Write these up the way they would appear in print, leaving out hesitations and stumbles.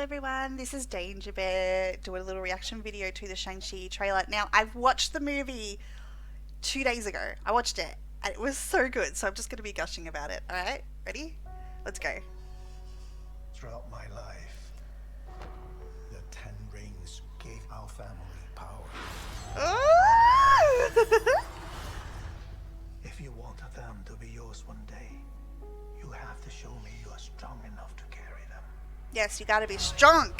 everyone, this is DangerBear doing a little reaction video to the Shang-Chi trailer. Now, I've watched the movie 2 days ago. I watched it and it was so good, so I'm just going to be gushing about it. Alright, ready? Let's go. Throughout my life, the Ten Rings gave our family power. If you want them to be yours one day, you have to show me you are strong enough to carry them. Yes, you gotta be strong.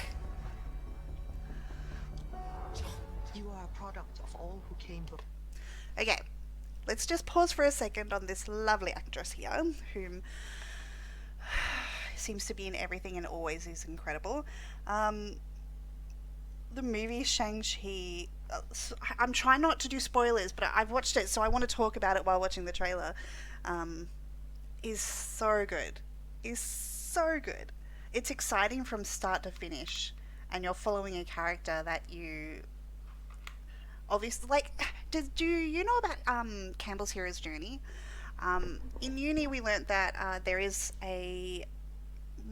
You are a product of all who came before. Okay, let's just pause for a second on this lovely actress here, whom seems to be in everything and always is incredible. The movie Shang-Chi, I'm trying not to do spoilers, but I've watched it, so I want to talk about it while watching the trailer, is so good. Is so good. It's exciting from start to finish, and you're following a character that you obviously like. Do you know about Campbell's Hero's Journey? In uni we learnt that there is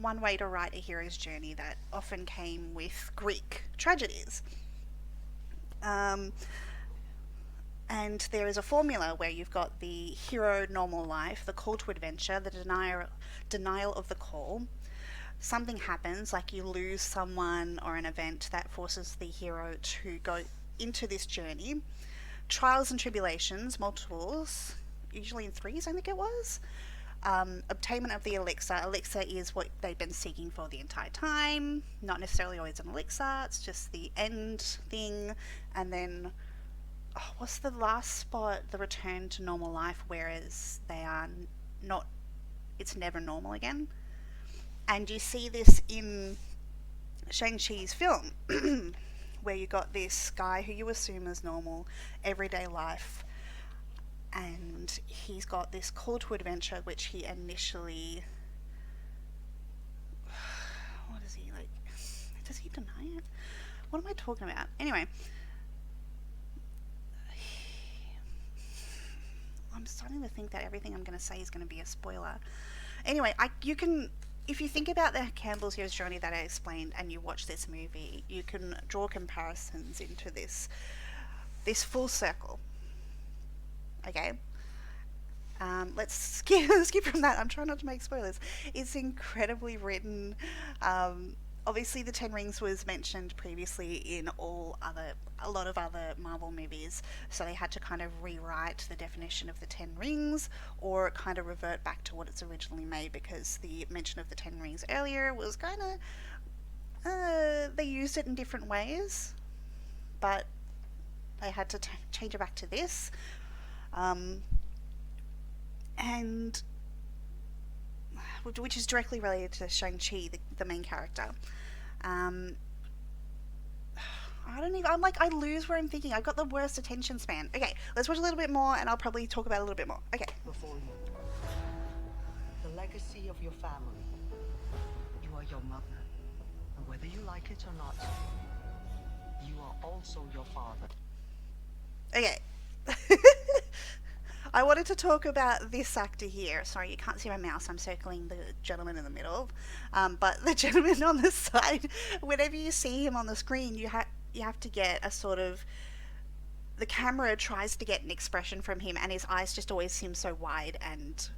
one way to write a hero's journey that often came with Greek tragedies. And there is a formula where you've got the hero normal life, the call to adventure, the denial of the call. Something happens, like you lose someone or an event that forces the hero to go into this journey. Trials and tribulations, multiples, usually in threes I think it was. Obtainment of the elixir. Elixir is what they've been seeking for the entire time. Not necessarily always an elixir, it's just the end thing. And then, what's the last spot? The return to normal life, whereas they are not, it's never normal again. And you see this in Shang-Chi's film, where you got this guy who you assume is normal, everyday life, and he's got this call to adventure which he initially, what is he like, does he deny it? What am I talking about? Anyway, I'm starting to think that everything I'm going to say is going to be a spoiler. Anyway, you can, if you think about the Campbell's Hero's Journey that I explained and you watch this movie, you can draw comparisons into this full circle. Okay, let's skip from that. I'm trying not to make spoilers. It's incredibly written. Obviously the Ten Rings was mentioned previously in a lot of other Marvel movies, so they had to kind of rewrite the definition of the Ten Rings, or kind of revert back to what it's originally made, because the mention of the Ten Rings earlier was kind of, they used it in different ways, but they had to change it back to this. And which is directly related to Shang-Chi, the main character. I don't even, I lose where I'm thinking. I've got the worst attention span. Okay, let's watch a little bit more and I'll probably talk about it a little bit more. Okay. Before you, the legacy of your family. You are your mother, and whether you like it or not, you are also your father. Okay. I wanted to talk about this actor here. Sorry, you can't see my mouse. I'm circling the gentleman in the middle. But the gentleman on the side, whenever you see him on the screen, you have to get a sort of, the camera tries to get an expression from him, and his eyes just always seem so wide and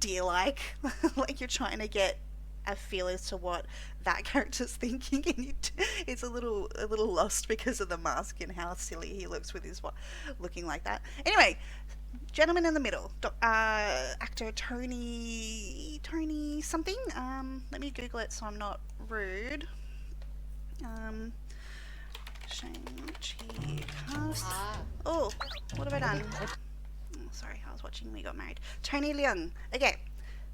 deer-like. Like you're trying to get a feel as to what that character's thinking, and it's a little lost because of the mask and how silly he looks with his looking like that. Anyway, gentleman in the middle, actor Tony something. Let me Google it so I'm not rude. Shang-Chi cast. Oh, what have I done? Oh, sorry, I was watching We Got Married. Tony Leung. Okay,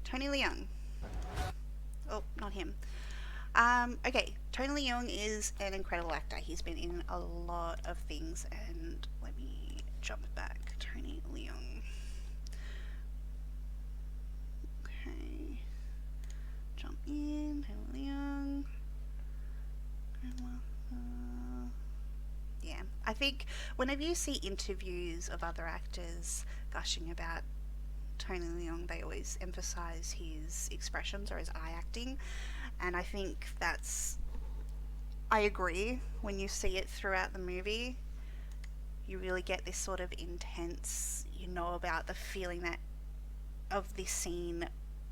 Tony Leung. Oh, not him. Okay, Tony Leung is an incredible actor. He's been in a lot of things, and let me jump back. Tony Leung. Okay. Jump in. Tony Leung. Yeah, I think whenever you see interviews of other actors gushing about Tony Leung, they always emphasize his expressions or his eye acting, and I think that's I agree. When you see it throughout the movie, you really get this sort of intense, you know, about the feeling that of this scene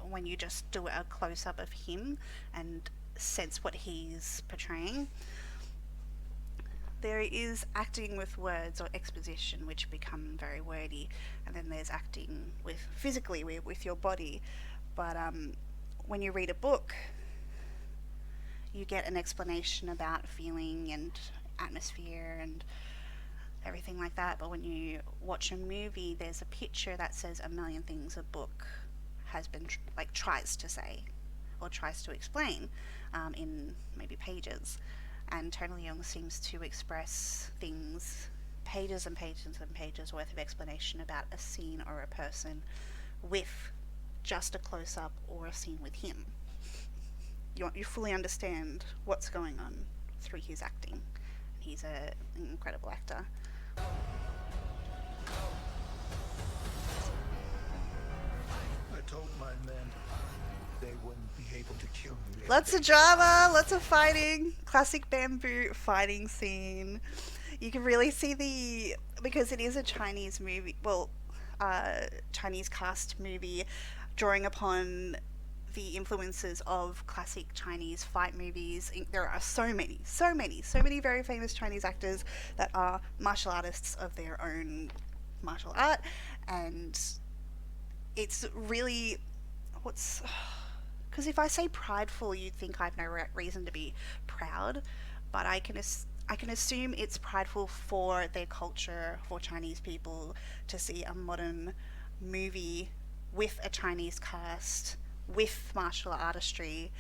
when you just do a close up of him and sense what he's portraying. There is acting with words or exposition, which become very wordy, and then there's acting with physically with your body. But when you read a book, you get an explanation about feeling and atmosphere and everything like that. But when you watch a movie, there's a picture that says a million things a book has been like tries to say or tries to explain in maybe pages. And Tony Leung seems to express things, pages and pages and pages worth of explanation about a scene or a person with just a close up or a scene with him. You fully understand what's going on through his acting. He's an incredible actor. I told my men they wouldn't be able to kill me. Lots of drama, lots of fighting. Classic bamboo fighting scene. You can really see because it is a Chinese movie, well, Chinese cast movie, drawing upon the influences of classic Chinese fight movies. There are so many very famous Chinese actors that are martial artists of their own martial art, and it's really what's because if I say prideful, you'd think I have no reason to be proud, but I can assume it's prideful for their culture, for Chinese people to see a modern movie with a Chinese cast, with martial artistry,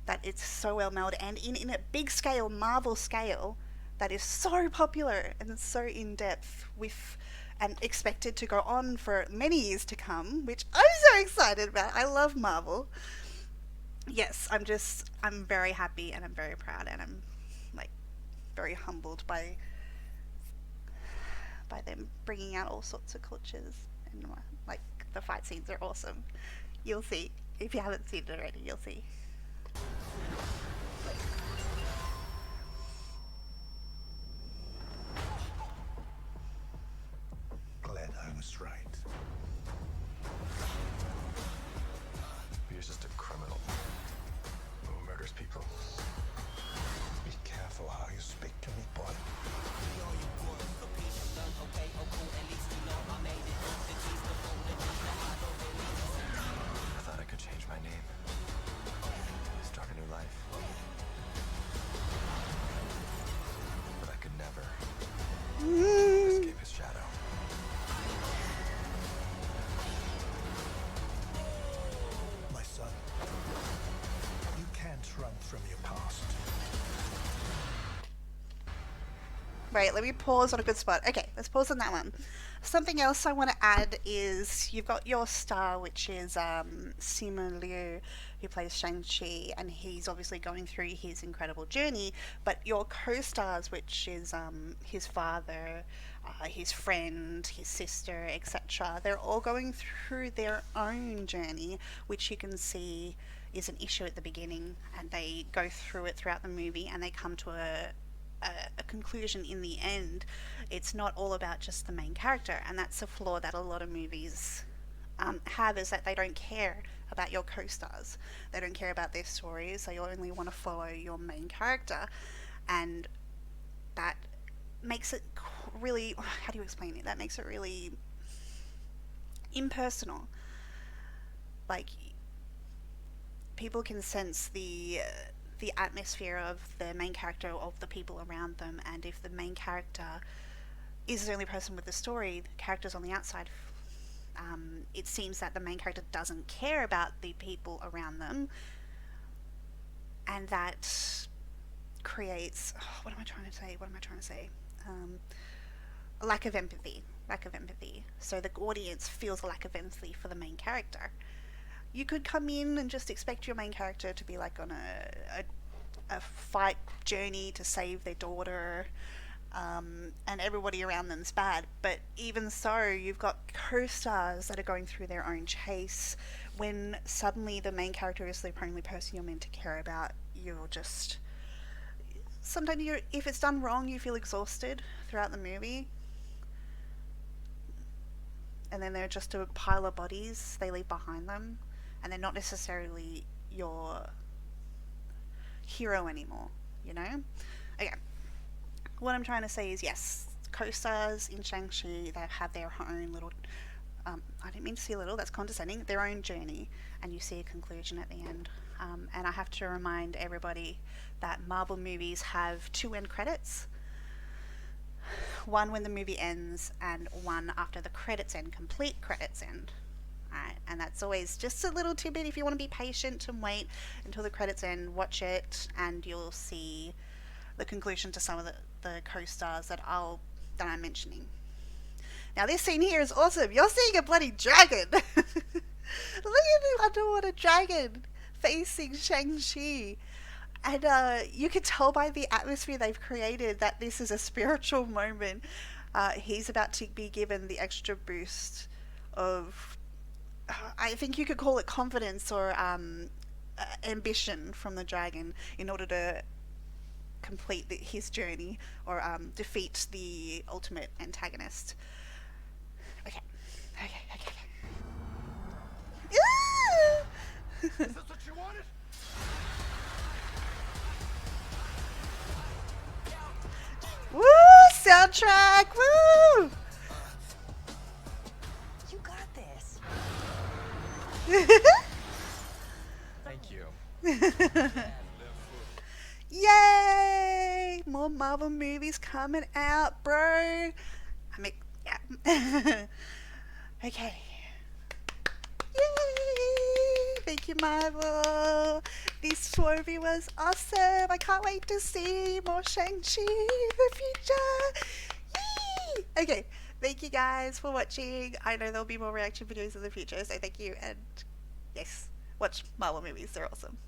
that it's so well melded and in a big scale, Marvel scale, that is so popular and so in depth with and expected to go on for many years to come, which I'm so excited about. I love Marvel. Yes, I'm very happy and I'm very proud and I'm like very humbled by them bringing out all sorts of cultures and like the fight scenes are awesome. You'll see. If you haven't seen it already, you'll see. Glad I was right. He's just a criminal who murders people. Be careful how you speak to me, boy. I thought I could change my name, start a new life. But I could never escape his shadow. My son, you can't run from your past. Right, let me pause on a good spot. Okay, let's pause on that one. Something else I want to add is you've got your star, which is Simu Liu, who plays Shang-Chi, and he's obviously going through his incredible journey. But your co-stars, which is his father, his friend, his sister, etc., they're all going through their own journey, which you can see is an issue at the beginning, and they go through it throughout the movie, and they come to a conclusion in the end. It's not all about just the main character, and that's a flaw that a lot of movies have, is that they don't care about your co-stars. They don't care about their stories. They only want to follow your main character, and that makes it really, how do you explain it? That makes it really impersonal. Like, people can sense the atmosphere of the main character, of the people around them, and if the main character is the only person with the story, the characters on the outside, it seems that the main character doesn't care about the people around them, and that creates what am I trying to say? A lack of empathy. So the audience feels a lack of empathy for the main character. You could come in and just expect your main character to be like on a fight journey to save their daughter, and everybody around them's bad. But even so, you've got co-stars that are going through their own chase. When suddenly the main character is the only person you're meant to care about, you're just sometimes if it's done wrong, you feel exhausted throughout the movie. And then they're just a pile of bodies they leave behind them. And they're not necessarily your hero anymore, you know? Okay. What I'm trying to say is, yes, co-stars in Shang-Chi, they have their own little, I didn't mean to say little, that's condescending, their own journey, and you see a conclusion at the end. And I have to remind everybody that Marvel movies have 2 end credits. One when the movie ends, and one after the credits end, complete credits end. Alright, and that's always just a little tidbit. If you want to be patient and wait until the credits end, watch it, and you'll see the conclusion to some of the co-stars that I'm mentioning. Now this scene here is awesome. You're seeing a bloody dragon. Look at the underwater dragon facing Shang-Chi. And you can tell by the atmosphere they've created that this is a spiritual moment. He's about to be given the extra boost of, I think you could call it confidence or ambition from the dragon in order to complete his journey or defeat the ultimate antagonist. Okay. Is this what you wanted? Woo! Soundtrack! Woo! You got this. Thank you. Yay! More Marvel movies coming out, bro. I mean, yeah. Okay. Yay! Thank you, Marvel. This movie was awesome. I can't wait to see more Shang-Chi in the future. Yay! Okay, thank you guys for watching. I know there'll be more reaction videos in the future, so thank you. And yes, watch Marvel movies. They're awesome.